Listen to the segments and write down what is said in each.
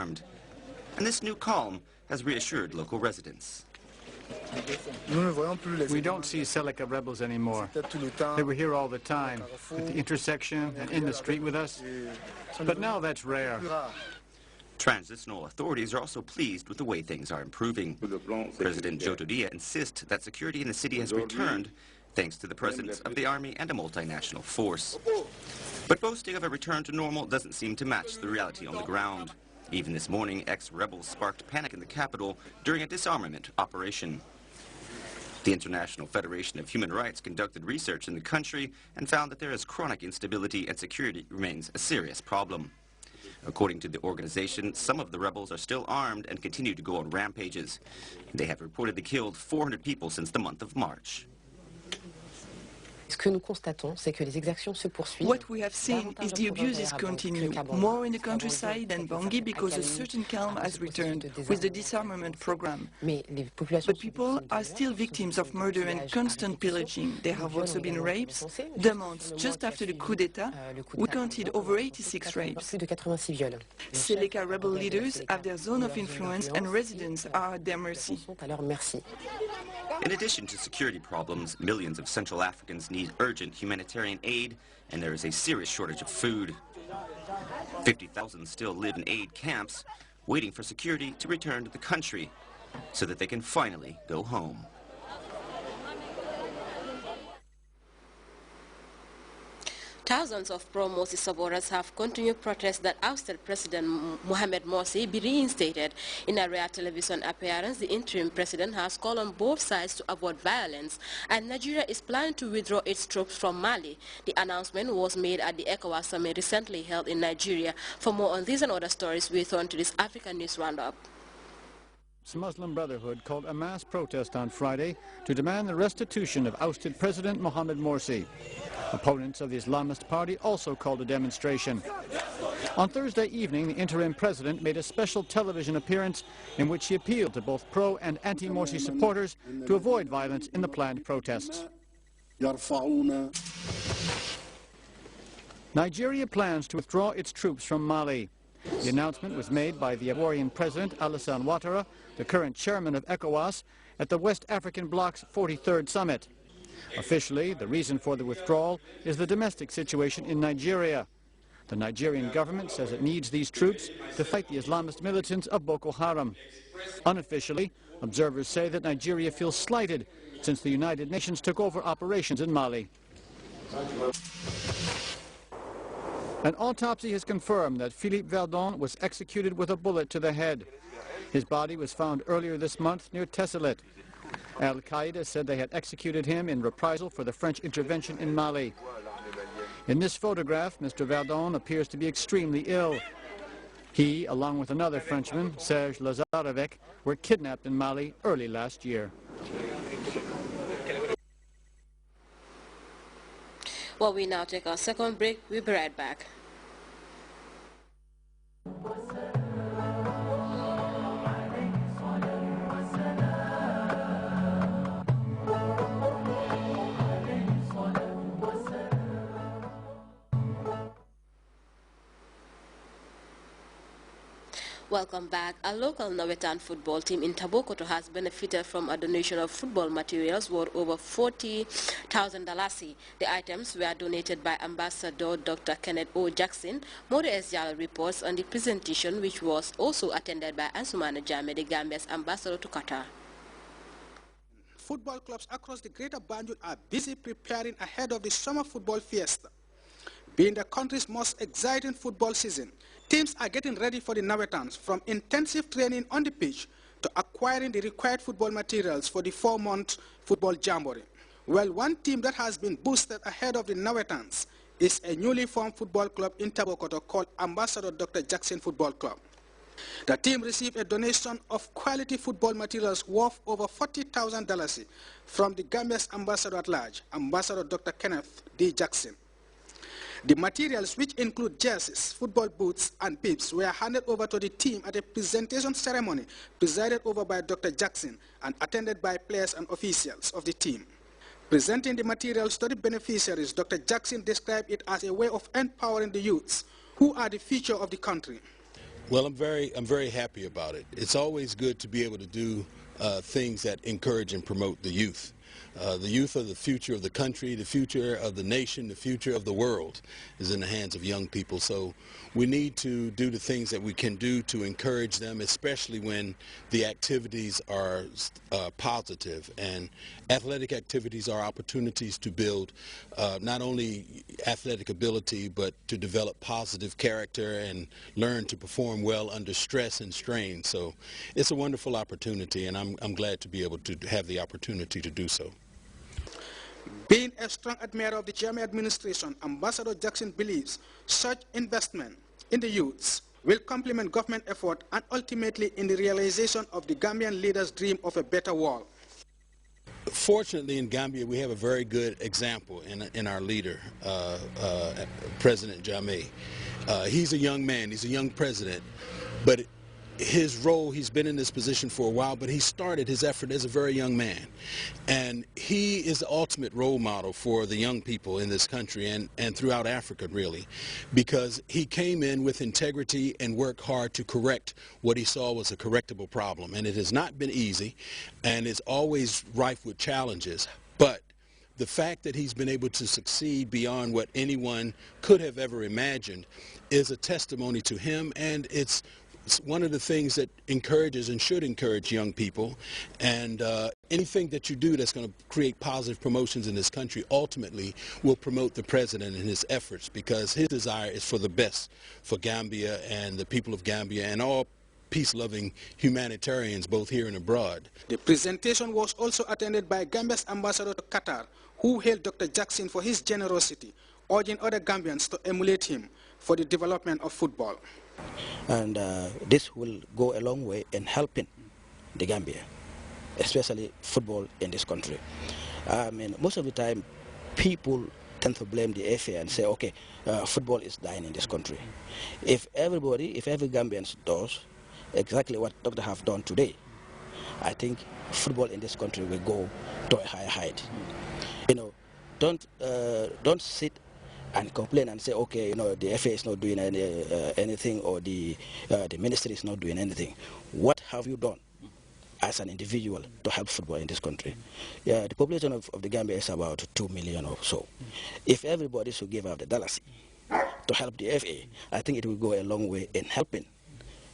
armed. And this new calm has reassured local residents. We don't see Seleka rebels anymore. They were here all the time, at the intersection and in the street with us. But now that's rare. Transitional authorities are also pleased with the way things are improving. President Jotodia insists that security in the city has returned thanks to the presence of the army and a multinational force. But boasting of a return to normal doesn't seem to match the reality on the ground. Even this morning, ex-rebels sparked panic in the capital during a disarmament operation. The International Federation of Human Rights conducted research in the country and found that there is chronic instability and security remains a serious problem. According to the organization, some of the rebels are still armed and continue to go on rampages. They have reportedly killed 400 people since the month of March. What we have seen is the abuses continue, more in the countryside than Bangui because a certain calm has returned with the disarmament program. But people are still victims of murder and constant pillaging. There have also been rapes. The month just after the coup d'etat, we counted over 86 rapes. Seleka rebel leaders have their zone of influence and residents are at their mercy. In addition to security problems, millions of Central Africans need urgent humanitarian aid, and there is a serious shortage of food. 50,000 still live in aid camps, waiting for security to return to the country so that they can finally go home. Thousands of pro-Morsi supporters have continued protests that ousted President Mohamed Morsi be reinstated. In a rare television appearance, the interim president has called on both sides to avoid violence, and Nigeria is planning to withdraw its troops from Mali. The announcement was made at the ECOWAS summit recently held in Nigeria. For more on these and other stories, we turn to this African News Roundup. Muslim Brotherhood called a mass protest on Friday to demand the restitution of ousted President Mohamed Morsi. Opponents of the Islamist party also called a demonstration. On Thursday evening, the interim president made a special television appearance in which he appealed to both pro- and anti-Morsi supporters to avoid violence in the planned protests. Nigeria plans to withdraw its troops from Mali. The announcement was made by the Ivorian President Alassane Ouattara, the current chairman of ECOWAS, at the West African Bloc's 43rd summit. Officially, the reason for the withdrawal is the domestic situation in Nigeria. The Nigerian government says it needs these troops to fight the Islamist militants of Boko Haram. Unofficially, observers say that Nigeria feels slighted since the United Nations took over operations in Mali. An autopsy has confirmed that Philippe Verdon was executed with a bullet to the head. His body was found earlier this month near Tessalit. Al-Qaeda said they had executed him in reprisal for the French intervention in Mali. In this photograph, Mr. Verdon appears to be extremely ill. He, along with another Frenchman, Serge Lazarevec, were kidnapped in Mali early last year. Well, we now take our second break. We'll be right back. Welcome back. A local Nawetan football team in Tabokoto has benefited from a donation of football materials worth over $40,000. The items were donated by Ambassador Dr. Kenneth O. Jackson. Mode Esjala reports on the presentation, which was also attended by Ansumana Jame, the Gambia's ambassador to Qatar. Football clubs across the Greater Banjul are busy preparing ahead of the summer football fiesta. Being the country's most exciting football season, teams are getting ready for the Nawetans, from intensive training on the pitch to acquiring the required football materials for the 4-month football jamboree. Well, one team that has been boosted ahead of the Nawetans is a newly formed football club in Tabokoto called Ambassador Dr. Jackson Football Club. The team received a donation of quality football materials worth over $40,000 from the Gambia's ambassador at large, Ambassador Dr. Kenneth D. Jackson. The materials, which include jerseys, football boots, and bibs, were handed over to the team at a presentation ceremony presided over by Dr. Jackson and attended by players and officials of the team. Presenting the materials to the beneficiaries, Dr. Jackson described it as a way of empowering the youths, who are the future of the country. Well, I'm very happy about it. It's always good to be able to do things that encourage and promote the youth. The youth are the future of the country, the future of the nation, the future of the world is in the hands of young people. So we need to do the things that we can do to encourage them, especially when the activities are positive. And athletic activities are opportunities to build not only athletic ability, but to develop positive character and learn to perform well under stress and strain. So it's a wonderful opportunity, and I'm glad to be able to have the opportunity to do so. Being a strong admirer of the Jammeh administration, Ambassador Jackson believes such investment in the youths will complement government effort and ultimately in the realization of the Gambian leaders' dream of a better world. Fortunately, in Gambia, we have a very good example in our leader, President Jammeh. He's a young man, he's a young president, but his role, he's been in this position for a while, but he started his effort as a very young man. And he is the ultimate role model for the young people in this country and throughout Africa, really, because he came in with integrity and worked hard to correct what he saw was a correctable problem. And it has not been easy, and it's always rife with challenges. But the fact that he's been able to succeed beyond what anyone could have ever imagined is a testimony to him, and it's one of the things that encourages and should encourage young people. And anything that you do that's going to create positive promotions in this country ultimately will promote the president and his efforts, because his desire is for the best for Gambia and the people of Gambia and all peace-loving humanitarians both here and abroad. The presentation was also attended by Gambia's ambassador to Qatar, who hailed Dr. Jackson for his generosity, urging other Gambians to emulate him for the development of football. And this will go a long way in helping the Gambia, especially football in this country. I mean, most of the time, people tend to blame the FA and say, okay, football is dying in this country. If every Gambian does exactly what Dr. have done today, I think football in this country will go to a higher height. You know, don't sit and complain and say, okay, you know, the FA is not doing anything, or the ministry is not doing anything. What have you done as an individual to help football in this country? Yeah, the population of the Gambia is about 2 million or so. If everybody should give up the dollars to help the FA, I think it will go a long way in helping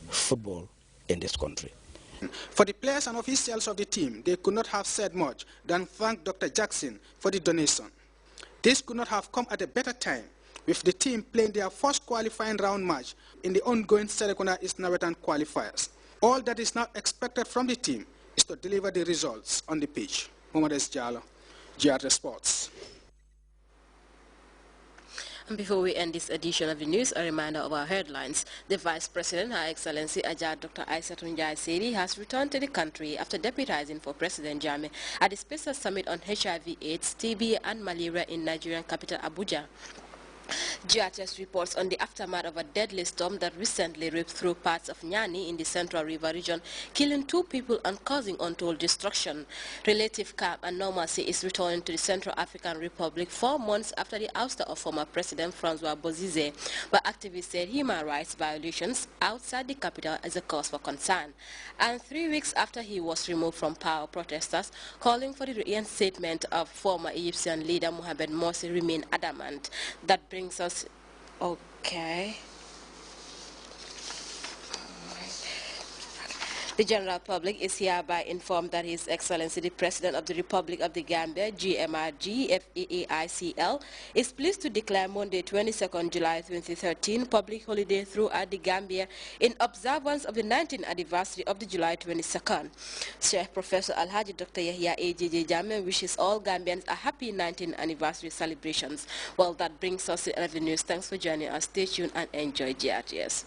football in this country. For the players and officials of the team, they could not have said much than thank Dr. Jackson for the donation. This could not have come at a better time, with the team playing their first qualifying round match in the ongoing Serekunda East Nawetan qualifiers. All that is now expected from the team is to deliver the results on the pitch. Mohamed S. Jallo, GRT Sports. And before we end this edition of the news, a reminder of our headlines. The Vice President, Her Excellency Ajah Dr. Aissatou Njie Seri, has returned to the country after deputizing for President Jammeh at the Special Summit on HIV/AIDS, TB and malaria in Nigerian capital Abuja. Grts reports on the aftermath of a deadly storm that recently ripped through parts of Nyani in the Central River region, killing 2 people and causing untold destruction. Relative calm and normalcy is returning to the Central African Republic 4 months after the ouster of former President Francois Bozize, but activists said human rights violations outside the capital is a cause for concern. And 3 weeks after he was removed from power, protesters calling for the reinstatement of former Egyptian leader Mohamed Morsi remain adamant. That brings us okay. The general public is hereby informed that His Excellency the President of the Republic of the Gambia, GMRG FAAICL, is pleased to declare Monday, 22nd July 2013 public holiday throughout the Gambia in observance of the 19th anniversary of the July 22nd. Sheikh Professor Alhaji Dr. Yahya AJJ Jammeh wishes all Gambians a happy 19th anniversary celebrations. Well, that brings us to the end of the news. Thanks for joining us. Stay tuned and enjoy GRTS.